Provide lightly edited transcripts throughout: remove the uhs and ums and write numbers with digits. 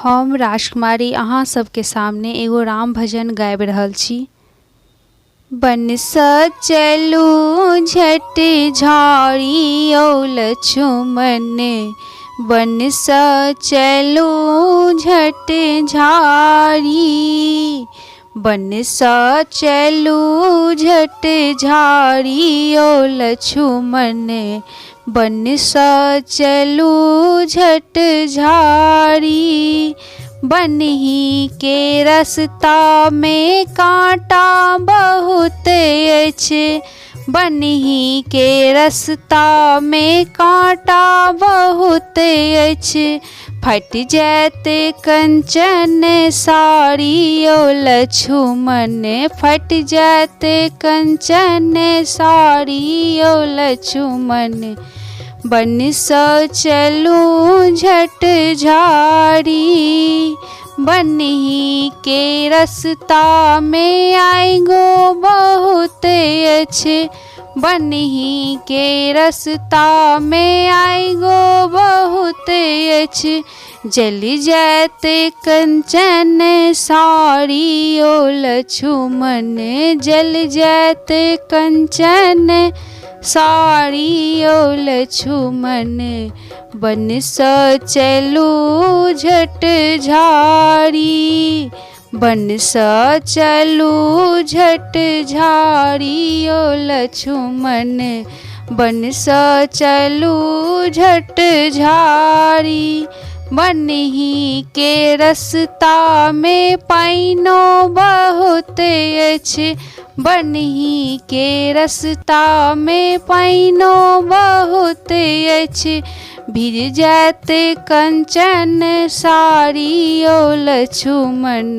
हम राजकुमारी अहाँ सबके सामने एगो राम भजन गाबि रहल छी। बन सँ चलू झट झाड़ी ओ लछुमन, बन सँ चलू झट झाड़ी, बन सँ चलू झट झाड़ी ओ लछुमन, बन सँ चलू झट झाड़ी। बनहि के रस्ता में कांटा बहुत अछि, बनहि के रस्ता में कांटा बहुत अछि, फट जायत कंचन साड़ी ओ लछुमन, फट जायत कंचन साड़ी ओ लछुमन, बन सँ चलू झट झाड़ी। बनहि के रस्ता में आइगो बहुत अछि, बनहि के रस्ता में आइगो बहुत अछि, जल जायत कंचन साड़ी ओ लछुमन, जल जायत कंचन साड़ी ओ लछुमन, बन सँ चलू झट झाड़ी, बन सँ चलू झट झाड़ी ओ लछुमन, बन सँ चलू झट झाड़ी। बनहि के रस्ता में पाइनो बहुत अछि, बनहि के रस्ता में पाइनो बहुत अछि, भीज जायत कंचन साड़ी ओ लछुमन,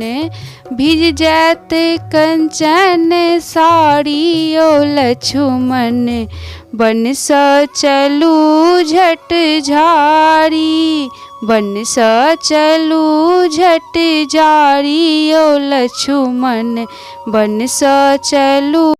भीज जायत कंचन साड़ी ओ लछुमन, बन सँ चलू झट झाड़ी, बन सँ चलू झट झाड़ी ओ लछुमन, बन सँ चलू।